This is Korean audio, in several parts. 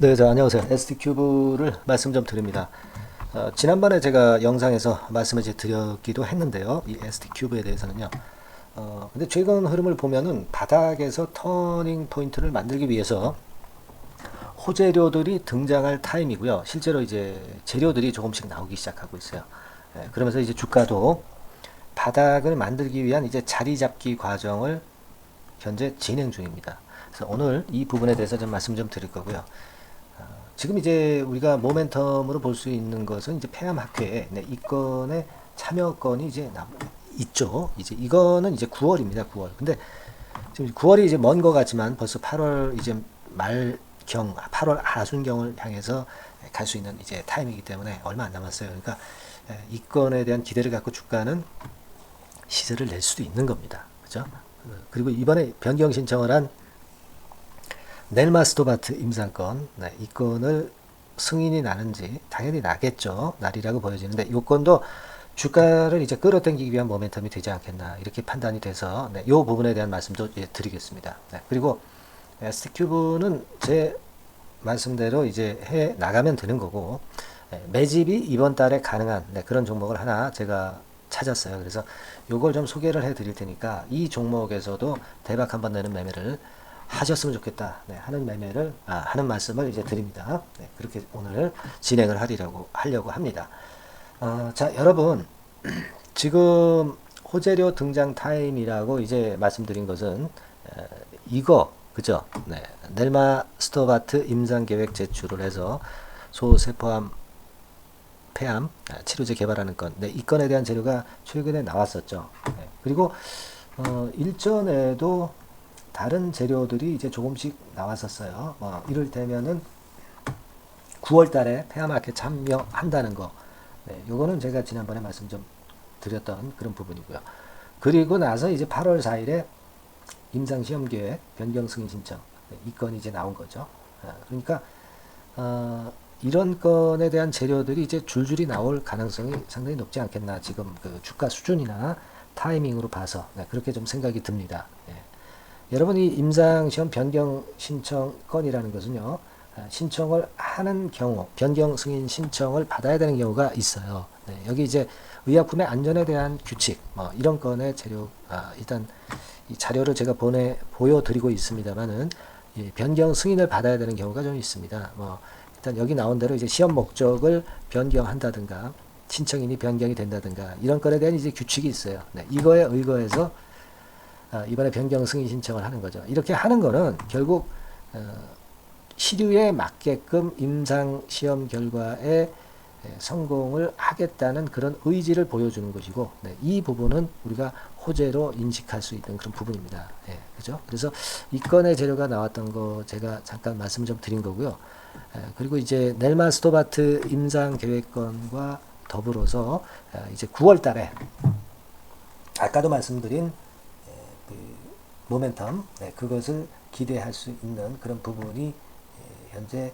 네, 안녕하세요. ST큐브를 말씀 좀 드립니다. 지난번에 제가 영상에서 말씀을 이제 드렸기도 했는데요. 이 ST큐브에 대해서는요. 근데 최근 흐름을 보면은 바닥에서 터닝 포인트를 만들기 위해서 호재료들이 등장할 타임이고요. 실제로 이제 재료들이 조금씩 나오기 시작하고 있어요. 그러면서 이제 주가도 바닥을 만들기 위한 이제 자리 잡기 과정을 현재 진행 중입니다. 그래서 오늘 이 부분에 대해서 좀 말씀 좀 드릴 거고요. 지금 이제 우리가 모멘텀으로 볼 수 있는 것은 이제 폐암학회 이 건의 참여건이 이제 있죠. 이제 이거는 이제 9월입니다. 9월. 근데 지금 9월이 이제 먼 것 같지만 벌써 8월 이제 말경, 8월 하순경을 향해서 갈 수 있는 이제 타임이기 때문에 얼마 안 남았어요. 그러니까 이 건에 대한 기대를 갖고 주가는 시세를 낼 수도 있는 겁니다. 그죠? 그리고 이번에 변경 신청을 한 넬마스토바트 임상권, 이 건을 승인이 나는지 당연히 나겠죠. 날이라고 보여지는데 이 건도 주가를 이제 끌어당기기 위한 모멘텀이 되지 않겠나 이렇게 판단이 돼서 이 부분에 대한 말씀도 드리겠습니다. 그리고 ST큐브는 제 말씀대로 이제 해 나가면 되는 거고 매집이 이번 달에 가능한 그런 종목을 하나 제가 찾았어요. 그래서 요걸 좀 소개를 해 드릴 테니까 이 종목에서도 대박 한번 내는 매매를 하셨으면 좋겠다 하는 매매를 하는 말씀을 이제 드립니다. 그렇게 오늘 진행을 하려고 합니다. 자, 여러분 지금 호재료 등장 타임이라고 이제 말씀드린 것은 이거 그죠? 넬마스토바트 임상 계획 제출을 해서 소세포암 폐암 치료제 개발하는 건, 이 건에 대한 재료가 최근에 나왔었죠. 그리고 일전에도 다른 재료들이 이제 조금씩 나왔었어요. 이를테면은 9월 달에 폐암학회 참여한다는 거. 요거는 제가 지난번에 말씀 좀 드렸던 그런 부분이고요. 그리고 나서 이제 8월 4일에 임상시험계획 변경 승인 신청. 이 건이 이제 나온 거죠. 그러니까, 이런 건에 대한 재료들이 이제 줄줄이 나올 가능성이 상당히 높지 않겠나. 지금 그 주가 수준이나 타이밍으로 봐서. 그렇게 좀 생각이 듭니다. 여러분이 임상시험 변경 신청 건이라는 것은요, 신청을 하는 경우, 변경 승인 신청을 받아야 되는 경우가 있어요. 여기 이제 의약품의 안전에 대한 규칙, 이런 건의 재료, 일단 이 자료를 제가 보여드리고 있습니다만은, 변경 승인을 받아야 되는 경우가 좀 있습니다. 일단 여기 나온 대로 이제 시험 목적을 변경한다든가, 신청인이 변경이 된다든가, 이런 건에 대한 이제 규칙이 있어요. 이거에 의거해서 이번에 변경 승인 신청을 하는 거죠. 이렇게 하는 거는 결국 시류에 맞게끔 임상 시험 결과에 성공을 하겠다는 그런 의지를 보여주는 것이고, 이 부분은 우리가 호재로 인식할 수 있는 그런 부분입니다. 그죠? 그래서 이 건의 재료가 나왔던 거 제가 잠깐 말씀 좀 드린 거고요. 그리고 이제 넬마스토바트 임상 계획건과 더불어서 이제 9월 달에 아까도 말씀드린 모멘텀, 그것을 기대할 수 있는 그런 부분이 현재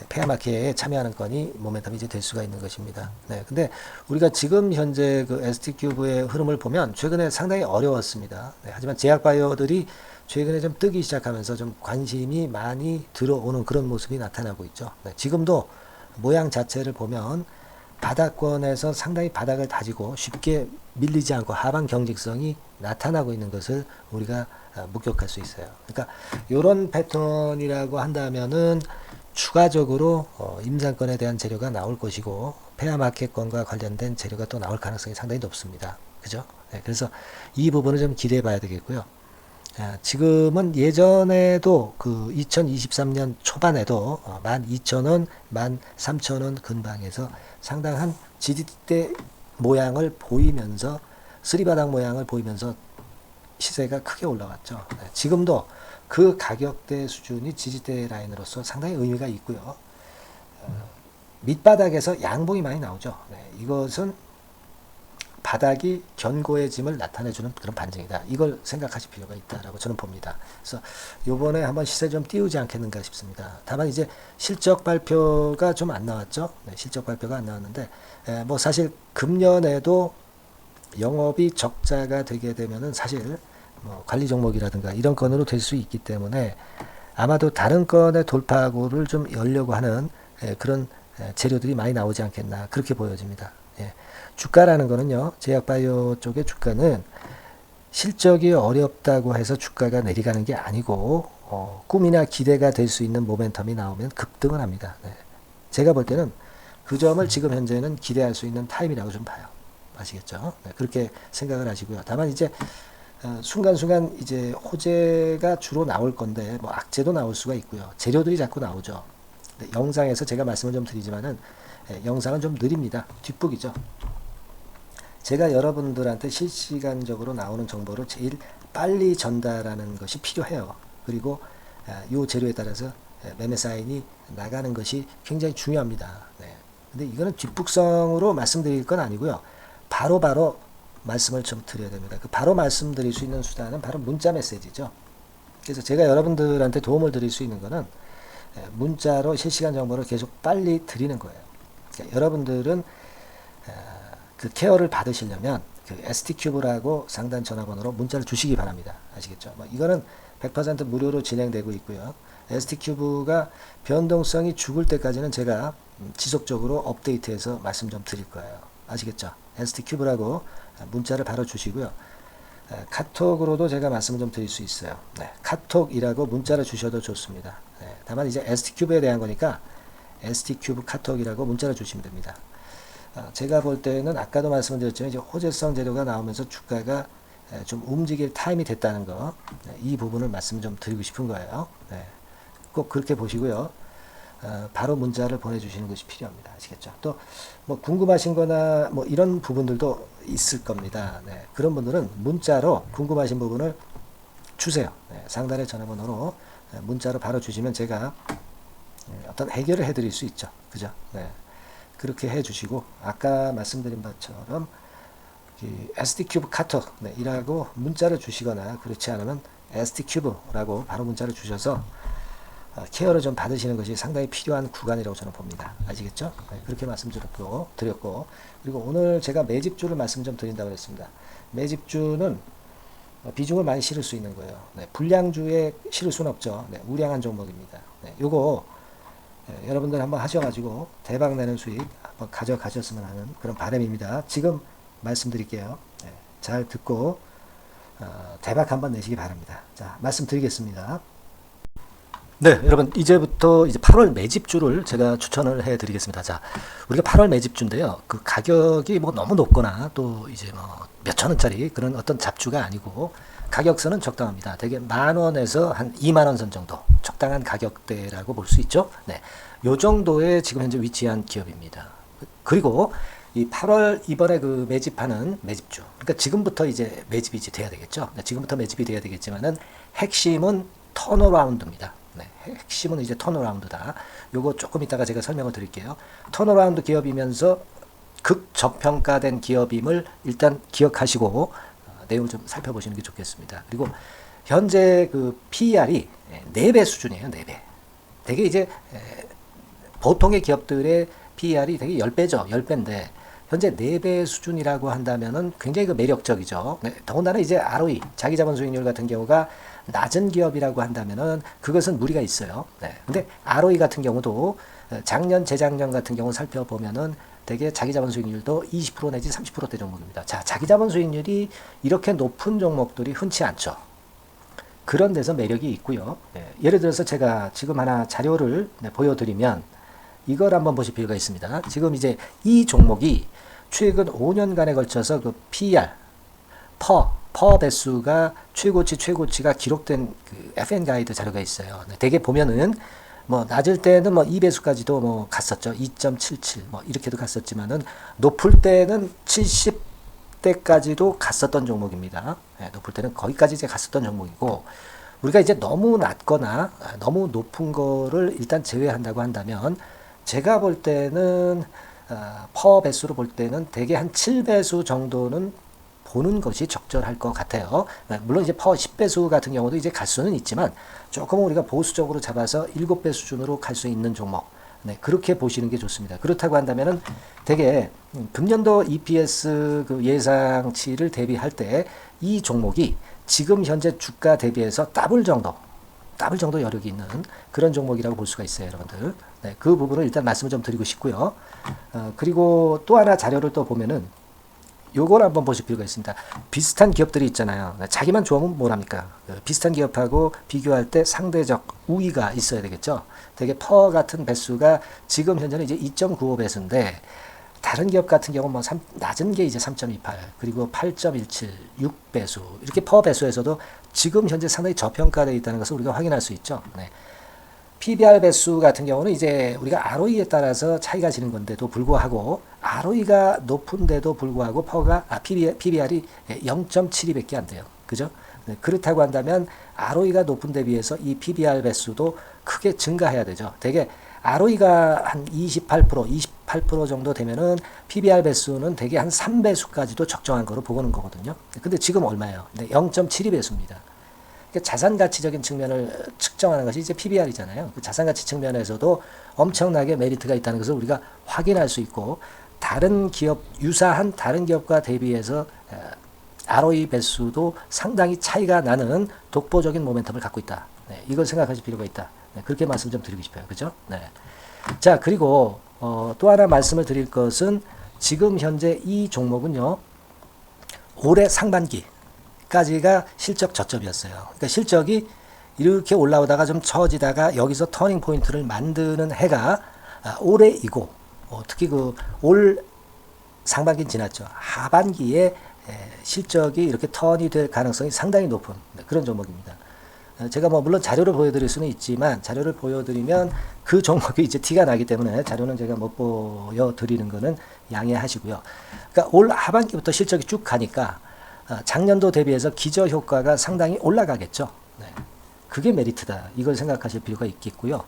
폐암학회에 참여하는 건이 모멘텀이 이제 될 수가 있는 것입니다. 근데 우리가 지금 현재 그 ST큐브의 흐름을 보면 최근에 상당히 어려웠습니다. 하지만 제약바이오들이 최근에 좀 뜨기 시작하면서 좀 관심이 많이 들어오는 그런 모습이 나타나고 있죠. 지금도 모양 자체를 보면 바닥권에서 상당히 바닥을 다지고 쉽게 밀리지 않고 하방 경직성이 나타나고 있는 것을 우리가 목격할 수 있어요. 그러니까 이런 패턴이라고 한다면은 추가적으로 임상권에 대한 재료가 나올 것이고 폐암학회권과 관련된 재료가 또 나올 가능성이 상당히 높습니다. 그죠? 그래서 이 부분을 좀 기대해 봐야 되겠고요. 지금은 예전에도 그 2023년 초반에도 12,000원, 13,000원 근방에서 상당한 지지대 모양을 보이면서 쓰리바닥 모양을 보이면서 시세가 크게 올라왔죠. 지금도 그 가격대 수준이 지지대 라인으로서 상당히 의미가 있고요. 밑바닥에서 양봉이 많이 나오죠. 이것은 바닥이 견고해짐을 나타내주는 그런 반증이다. 이걸 생각하실 필요가 있다라고 저는 봅니다. 그래서 요번에 한번 시세 좀 띄우지 않겠는가 싶습니다. 다만 이제 실적 발표가 좀 안 나왔죠. 실적 발표가 안 나왔는데, 뭐 사실 금년에도 영업이 적자가 되게 되면은 사실 뭐 관리 종목이라든가 이런 건으로 될 수 있기 때문에 아마도 다른 건의 돌파구를 좀 열려고 하는 그런 재료들이 많이 나오지 않겠나 그렇게 보여집니다. 예. 주가라는 거는요, 제약바이오 쪽의 주가는 실적이 어렵다고 해서 주가가 내려가는 게 아니고 꿈이나 기대가 될 수 있는 모멘텀이 나오면 급등을 합니다. 네. 제가 볼 때는 그 점을 지금 현재는 기대할 수 있는 타임이라고 좀 봐요. 아시겠죠? 네, 그렇게 생각을 하시고요. 다만 이제 순간순간 이제 호재가 주로 나올 건데 뭐 악재도 나올 수가 있고요. 재료들이 자꾸 나오죠. 네, 영상에서 제가 말씀을 좀 드리지만은 영상은 좀 느립니다. 뒷북이죠. 제가 여러분들한테 실시간적으로 나오는 정보를 제일 빨리 전달하는 것이 필요해요. 그리고 이 재료에 따라서 매매 사인이 나가는 것이 굉장히 중요합니다. 네. 근데 이거는 뒷북성으로 말씀드릴 건 아니고요. 바로 말씀을 좀 드려야 됩니다. 그 바로 말씀드릴 수 있는 수단은 바로 문자 메시지죠. 그래서 제가 여러분들한테 도움을 드릴 수 있는 거는 문자로 실시간 정보를 계속 빨리 드리는 거예요. 그러니까 여러분들은 그 케어를 받으시려면 그 ST큐브라고 상단 전화번호로 문자를 주시기 바랍니다. 아시겠죠? 뭐 이거는 100% 무료로 진행되고 있고요. ST큐브가 변동성이 죽을 때까지는 제가 지속적으로 업데이트해서 말씀 좀 드릴 거예요. 아시겠죠? ST큐브라고 문자를 바로 주시고요. 카톡으로도 제가 말씀을 좀 드릴 수 있어요. 네, 카톡이라고 문자를 주셔도 좋습니다. 네, 다만 이제 ST큐브에 대한 거니까 ST큐브 카톡이라고 문자를 주시면 됩니다. 제가 볼 때는 아까도 말씀드렸지만 이제 호재성 재료가 나오면서 주가가 좀 움직일 타임이 됐다는 거, 이 부분을 말씀 좀 드리고 싶은 거예요. 네, 꼭 그렇게 보시고요. 바로 문자를 보내주시는 것이 필요합니다. 아시겠죠? 또 뭐 궁금하신 거나 뭐 이런 부분들도 있을 겁니다. 네, 그런 분들은 문자로 궁금하신 부분을 주세요. 네, 상단의 전화번호로 문자로 바로 주시면 제가 어떤 해결을 해드릴 수 있죠. 그죠? 네, 그렇게 해주시고 아까 말씀드린 것처럼 ST큐브 카톡 이라고 문자를 주시거나 그렇지 않으면 ST큐브라고 바로 문자를 주셔서 케어를 좀 받으시는 것이 상당히 필요한 구간이라고 저는 봅니다. 아시겠죠? 네, 그렇게 말씀드렸고 그리고 오늘 제가 매집주를 말씀 좀 드린다고 했습니다. 매집주는 비중을 많이 실을 수 있는 거예요. 네, 불량주에 실을 수는 없죠. 네, 우량한 종목입니다. 네, 요거 여러분들 한번 하셔가지고 대박 내는 수익 한번 가져가셨으면 하는 그런 바람입니다. 지금 말씀드릴게요. 네, 잘 듣고 대박 한번 내시기 바랍니다. 자, 말씀드리겠습니다. 네, 여러분 이제부터 이제 8월 매집주를 제가 추천을 해드리겠습니다. 자, 우리가 8월 매집주인데요. 그 가격이 뭐 너무 높거나 또 이제 뭐 몇천 원짜리 그런 어떤 잡주가 아니고 가격선은 적당합니다. 대개 10,000원에서 한 20,000원 선 정도 적당한 가격대라고 볼 수 있죠. 네, 요 정도에 지금 현재 위치한 기업입니다. 그리고 이 8월 이번에 그 매집하는 매집주, 그러니까 지금부터 이제 매집이 이제 돼야 되겠죠. 네, 지금부터 매집이 돼야 되겠지만은 핵심은 턴어라운드입니다. 네, 핵심은 이제 턴어라운드다. 요거 조금 이따가 제가 설명을 드릴게요. 턴어라운드 기업이면서 극저평가된 기업임을 일단 기억하시고 내용을 좀 살펴보시는 게 좋겠습니다. 그리고 현재 그 PER이 4배 수준이에요. 4배. 되게 이제 보통의 기업들의 PER이 되게 10배죠. 10배인데 현재 4배 수준이라고 한다면은 굉장히 그 매력적이죠. 네, 더군다나 이제 ROE, 자기자본 수익률 같은 경우가 낮은 기업이라고 한다면은 그것은 무리가 있어요. 네. 근데 ROE 같은 경우도 작년, 재작년 같은 경우 살펴보면은 되게 자기자본 수익률도 20% 내지 30%대 종목입니다. 자, 자기자본 수익률이 이렇게 높은 종목들이 흔치 않죠. 그런 데서 매력이 있고요. 네. 예를 들어서 제가 지금 하나 자료를 보여드리면 이걸 한번 보실 필요가 있습니다. 지금 이제 이 종목이 최근 5년간에 걸쳐서 그 PER, 퍼 배수가 최고치가 기록된 그 FN 가이드 자료가 있어요. 네, 대개 보면은 뭐 낮을 때는 뭐 2배수까지도 뭐 갔었죠. 2.77 뭐 이렇게도 갔었지만은 높을 때는 70대까지도 갔었던 종목입니다. 네, 높을 때는 거기까지 이제 갔었던 종목이고 우리가 이제 너무 낮거나 너무 높은 거를 일단 제외한다고 한다면 제가 볼 때는 퍼 배수로 볼 때는 대개 한 7배수 정도는 보는 것이 적절할 것 같아요. 물론 이제 퍼 10배수 같은 경우도 이제 갈 수는 있지만 조금 우리가 보수적으로 잡아서 7배 수준으로 갈 수 있는 종목. 네, 그렇게 보시는 게 좋습니다. 그렇다고 한다면은 되게 금년도 EPS 그 예상치를 대비할 때 이 종목이 지금 현재 주가 대비해서 더블 정도 더블 정도 여력이 있는 그런 종목이라고 볼 수가 있어요, 여러분들. 네, 그 부분을 일단 말씀을 좀 드리고 싶고요. 그리고 또 하나 자료를 또 보면은 요걸 한번 보실 필요가 있습니다. 비슷한 기업들이 있잖아요. 자기만 좋으면 뭐랍니까? 비슷한 기업하고 비교할 때 상대적 우위가 있어야 되겠죠. 되게 퍼 같은 배수가 지금 현재는 이제 2.95 배수인데 다른 기업 같은 경우는 뭐 낮은 게 이제 3.28 그리고 8.17, 6배수 이렇게 퍼 배수에서도 지금 현재 상당히 저평가되어 있다는 것을 우리가 확인할 수 있죠. 네. PBR 배수 같은 경우는 이제 우리가 ROE에 따라서 차이가 지는 건데도 불구하고 ROE가 높은데도 불구하고 PBR이 0.72밖에 안 돼요. 그죠? 네, 그렇다고 한다면 ROE가 높은 데 비해서 이 PBR 배수도 크게 증가해야 되죠. 되게 ROE가 한 28% 정도 되면은 PBR 배수는 되게 한 3배수까지도 적정한 거로 보고는 거거든요. 근데 지금 얼마예요? 네, 0.72배수입니다. 자산 가치적인 측면을 측정하는 것이 이제 PBR이잖아요. 그 자산 가치 측면에서도 엄청나게 메리트가 있다는 것을 우리가 확인할 수 있고 다른 기업 유사한 다른 기업과 대비해서 ROE 배수도 상당히 차이가 나는 독보적인 모멘텀을 갖고 있다. 네, 이걸 생각하실 필요가 있다. 네, 그렇게 말씀 좀 드리고 싶어요. 그죠? 네. 자, 그리고 또 하나 말씀을 드릴 것은 지금 현재 이 종목은요. 올해 상반기까지가 실적 저점이었어요. 그러니까 실적이 이렇게 올라오다가 좀 처지다가 여기서 터닝 포인트를 만드는 해가 올해이고 특히 그 올 상반기는 지났죠. 하반기에 실적이 이렇게 턴이 될 가능성이 상당히 높은 그런 종목입니다. 제가 뭐 물론 자료를 보여드릴 수는 있지만 자료를 보여드리면 그 종목이 이제 티가 나기 때문에 자료는 제가 못 보여드리는 거는 양해하시고요. 그러니까 올 하반기부터 실적이 쭉 가니까 작년도 대비해서 기저 효과가 상당히 올라가겠죠. 네. 그게 메리트다. 이걸 생각하실 필요가 있겠고요.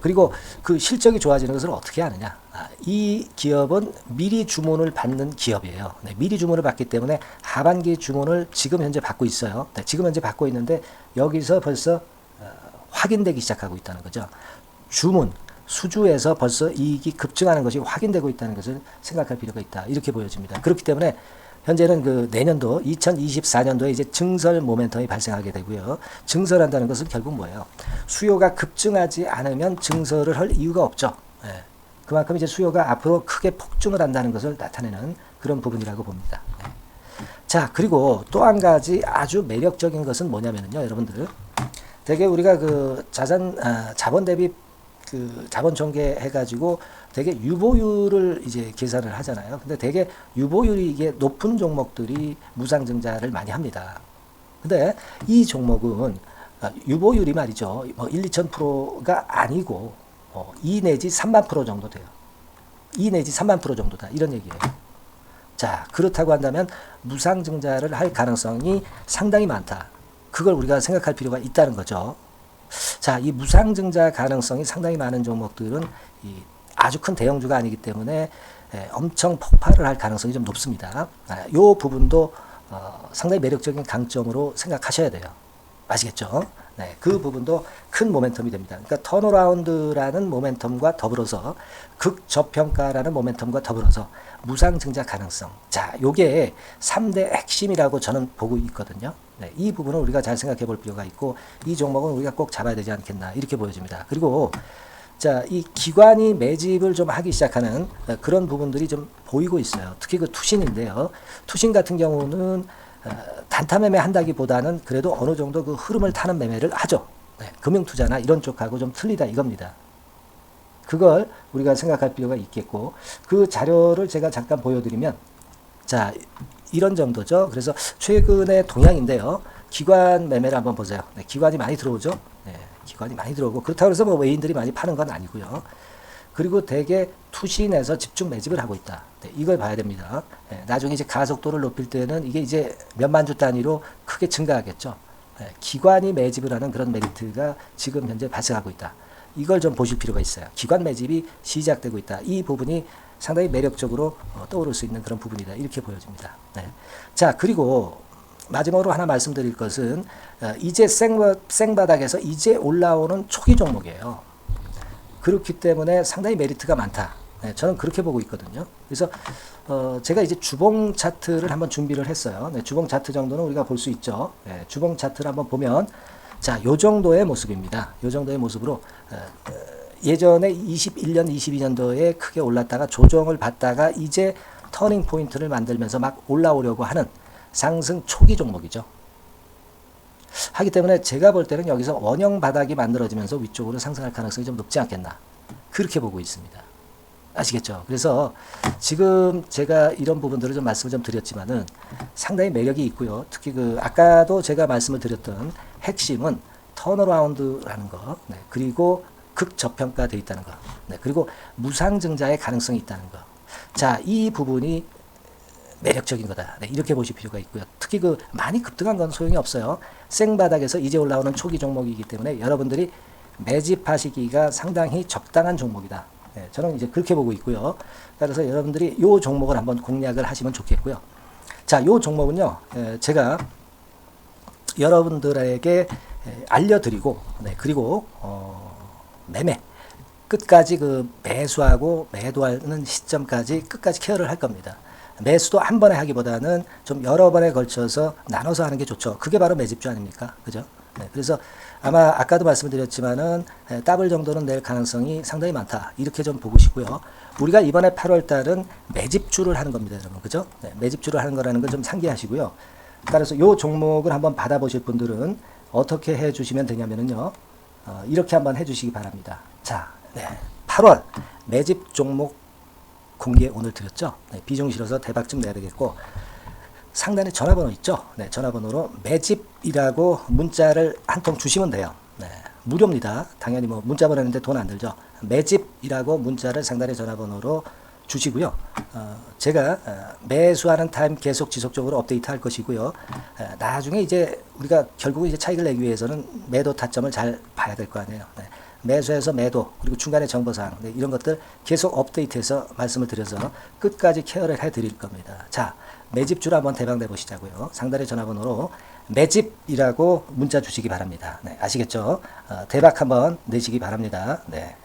그리고 그 실적이 좋아지는 것을 어떻게 하느냐. 이 기업은 미리 주문을 받는 기업이에요. 네, 미리 주문을 받기 때문에 하반기 주문을 지금 현재 받고 있어요. 네, 지금 현재 받고 있는데 여기서 벌써 확인되기 시작하고 있다는 거죠. 주문, 수주에서 벌써 이익이 급증하는 것이 확인되고 있다는 것을 생각할 필요가 있다. 이렇게 보여집니다. 그렇기 때문에 현재는 그 내년도 2024년도에 이제 증설 모멘텀이 발생하게 되고요. 증설한다는 것은 결국 뭐예요? 수요가 급증하지 않으면 증설을 할 이유가 없죠. 예. 그만큼 이제 수요가 앞으로 크게 폭증을 한다는 것을 나타내는 그런 부분이라고 봅니다. 예. 자, 그리고 또 한 가지 아주 매력적인 것은 뭐냐면요, 여러분들. 되게 우리가 그 자본 대비 그 자본 전개 해가지고 되게 유보율을 이제 계산을 하잖아요. 근데 되게 유보율이 이게 높은 종목들이 무상증자를 많이 합니다. 근데 이 종목은 유보율이 말이죠. 뭐 1, 2,000%가 아니고 2 내지 3만 프로 정도 돼요. 2 내지 3만 프로 정도다. 이런 얘기예요. 자, 그렇다고 한다면 무상증자를 할 가능성이 상당히 많다. 그걸 우리가 생각할 필요가 있다는 거죠. 자, 이 무상증자 가능성이 상당히 많은 종목들은 아주 큰 대형주가 아니기 때문에 엄청 폭발을 할 가능성이 좀 높습니다. 이 부분도 상당히 매력적인 강점으로 생각하셔야 돼요. 아시겠죠? 네, 그 부분도 큰 모멘텀이 됩니다. 그러니까 턴어라운드라는 모멘텀과 더불어서 극저평가라는 모멘텀과 더불어서 무상증자 가능성. 자, 요게 3대 핵심이라고 저는 보고 있거든요. 네, 이 부분은 우리가 잘 생각해 볼 필요가 있고 이 종목은 우리가 꼭 잡아야 되지 않겠나 이렇게 보여집니다. 그리고 자, 이 기관이 매집을 좀 하기 시작하는 그런 부분들이 좀 보이고 있어요. 특히 그 투신인데요. 투신 같은 경우는 단타 매매 한다기보다는 그래도 어느 정도 그 흐름을 타는 매매를 하죠. 네, 금융투자나 이런 쪽하고 좀 틀리다 이겁니다. 그걸 우리가 생각할 필요가 있겠고 그 자료를 제가 잠깐 보여드리면 자, 이런 정도죠. 그래서 최근의 동향인데요. 기관 매매를 한번 보세요. 네, 기관이 많이 들어오죠. 네, 기관이 많이 들어오고 그렇다고 해서 뭐 외인들이 많이 파는 건 아니고요. 그리고 대개 투신에서 집중 매집을 하고 있다. 네, 이걸 봐야 됩니다. 네, 나중에 이제 가속도를 높일 때는 이게 이제 몇만 주 단위로 크게 증가하겠죠. 네, 기관이 매집을 하는 그런 메리트가 지금 현재 발생하고 있다. 이걸 좀 보실 필요가 있어요. 기관 매집이 시작되고 있다. 이 부분이 상당히 매력적으로 떠오를 수 있는 그런 부분이다. 이렇게 보여집니다. 네. 자, 그리고 마지막으로 하나 말씀드릴 것은 이제 생바닥에서 이제 올라오는 초기 종목이에요. 그렇기 때문에 상당히 메리트가 많다. 네, 저는 그렇게 보고 있거든요. 그래서 제가 이제 주봉 차트를 한번 준비를 했어요. 네, 주봉 차트 정도는 우리가 볼 수 있죠. 네, 주봉 차트를 한번 보면 자, 요 정도의 모습입니다. 요 정도의 모습으로 예전에 21년, 22년도에 크게 올랐다가 조정을 받다가 이제 터닝 포인트를 만들면서 막 올라오려고 하는 상승 초기 종목이죠. 하기 때문에 제가 볼 때는 여기서 원형 바닥이 만들어지면서 위쪽으로 상승할 가능성이 좀 높지 않겠나, 그렇게 보고 있습니다. 아시겠죠? 그래서 지금 제가 이런 부분들을 좀 말씀을 좀 드렸지만은 상당히 매력이 있고요. 특히 그 아까도 제가 말씀을 드렸던 핵심은 턴어라운드라는 거, 네, 그리고 극저평가되어 있다는 거, 네, 그리고 무상증자의 가능성이 있다는 거. 자, 이 부분이 매력적인 거다, 네, 이렇게 보실 필요가 있고요. 특히 그 많이 급등한 건 소용이 없어요. 생바닥에서 이제 올라오는 초기 종목이기 때문에 여러분들이 매집하시기가 상당히 적당한 종목이다. 네, 저는 이제 그렇게 보고 있고요. 따라서 여러분들이 이 종목을 한번 공략을 하시면 좋겠고요. 자, 이 종목은요, 제가 여러분들에게 알려드리고, 네, 그리고 매매 끝까지 그 매수하고 매도하는 시점까지 끝까지 케어를 할 겁니다. 매수도 한 번에 하기보다는 좀 여러 번에 걸쳐서 나눠서 하는 게 좋죠. 그게 바로 매집주 아닙니까? 그죠? 네, 그래서 아마 아까도 말씀드렸지만은 더블 정도는 낼 가능성이 상당히 많다, 이렇게 좀 보시고요. 우리가 이번에 8월 달은 매집주를 하는 겁니다, 여러분. 그죠? 네, 매집주를 하는 거라는 걸 좀 상기하시고요. 따라서 이 종목을 한번 받아보실 분들은 어떻게 해 주시면 되냐면요, 이렇게 한번 해 주시기 바랍니다. 자, 네, 8월 매집 종목 공개 오늘 드렸죠. 네, 비중 실어서 대박 좀 내야 되겠고, 상단에 전화번호 있죠. 네, 전화번호로 매집이라고 문자를 한 통 주시면 돼요. 네, 무료입니다. 당연히 뭐 문자 보내는데 돈 안 들죠. 매집이라고 문자를 상단의 전화번호로 주시고요. 제가 매수하는 타임 계속 지속적으로 업데이트 할 것이고요. 나중에 이제 우리가 결국은 이제 차익을 내기 위해서는 매도 타점을 잘 봐야 될 거 아니에요. 네. 매수해서 매도, 그리고 중간에 정보사항, 네, 이런 것들 계속 업데이트해서 말씀을 드려서 끝까지 케어를 해드릴 겁니다. 자, 매집주로 한번 대박 내보시자고요. 상단의 전화번호로 매집이라고 문자 주시기 바랍니다. 네, 아시겠죠? 대박 한번 내시기 바랍니다. 네.